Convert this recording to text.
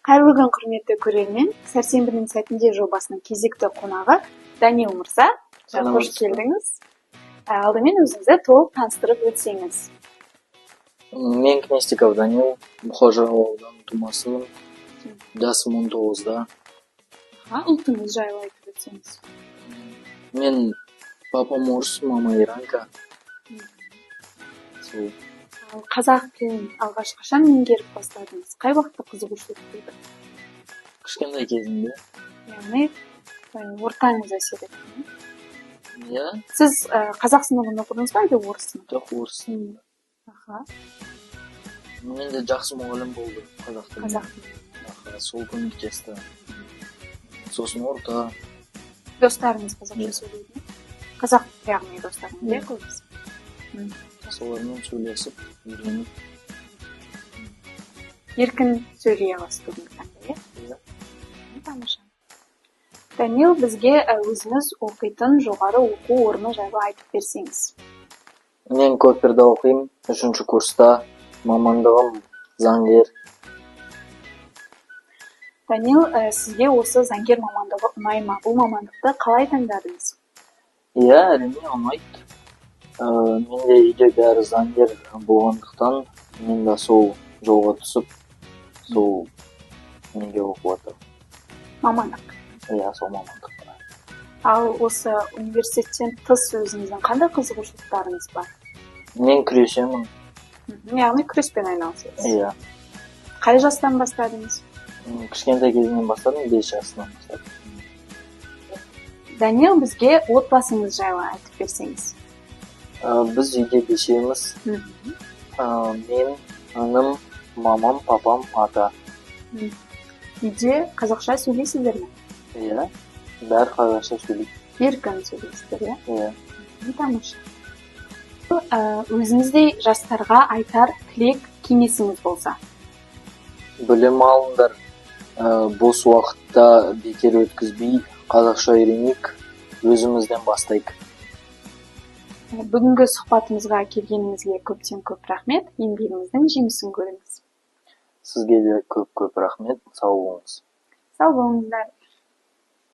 Қайырлы күн, құрметті көрермен. Сәрсенбінің сәтінде жобасының кезекті қонағы Данил мырза. Қош келдіңіз. Алдымен өзіңізді толық таныстырып өтсеңіз. Мен Кнестиков Данил, Бұқажар ауылынан тумасымын. Жасым 19-да. Ұлтыңыз жайлы айтып өтсеңіз. Мен папам орыс, мама иранка. Қазақ тілін алғаш қашан меңгеріп бастадыңыз? Қай уақытта қызығушылық туды? Кішкентай кезімде. Яғни ортаңыз әсер етті ме? Иә. Сіз қазақ сыныбында оқыдыңыз ба, әлде орыс сыныбында? Жоқ, орыс сыныбында. Менде жақсы мұғалім болды қазақ тілінде. Қазақ тілінде. Сол көмектесті. Сосын орта. Достарыңыз қазақша сөйлейді ме? Қазақ яғни достарыңыз, иә, көбісі? Солармен сөйлесіп, үйреніп. Еркін сөйлей аласыз бүгінгі таңда, иә? Тамаша. Данил, бізге өзіңіз оқитын жоғары оқу орны жайлы айтып берсеңіз. Мен Көпірде оқимын, 3-ші курста, мамандығым заңгер. Данил, сізге осы заңгер мамандығы ұнай ма? Бұл мамандықты қалай таңдадыңыз? Иә, әрине ұнайды. Менде үйде бәрі заңгер болғандықтан, мен де сол жолға түсіп, сол неге оқып жатырмын. Мамандық? Иә, сол мамандық. Ал осы университеттен тыс өзіңіздің қандай қызығушылықтарыңыз бар? Мен күресемін. Яғни күреспен айналысасыз? Иә. Қай жастан бастадыңыз? Кішкентай кезімнен бастадым, 5 жасынан бастадым. Данил, бізге отбасыңыз жайлы айтып берсеңіз. Біз үйде бешеміз. Мен, анам, мамам, папам, ата. Үйде қазақша сөйлейсіздер ме? Иә, бәрі қазақша сөйлейді. Еркін сөйлейсіздер, иә? Иә. Тамаша. Өзіңіздей жастарға айтар тілек, кеңесіңіз болса? Білім алыңдар, бос уақытта бекер өткізбей, қазақша үйренейік, өзімізден бастайық. Бүгінгі сұхбатымызға келгеніңізге көптен көп рахмет. Еңбегіңіздің жемісін көріңіз. Сізге де көп рахмет. Сау болыңыз. Сау болыңыздар.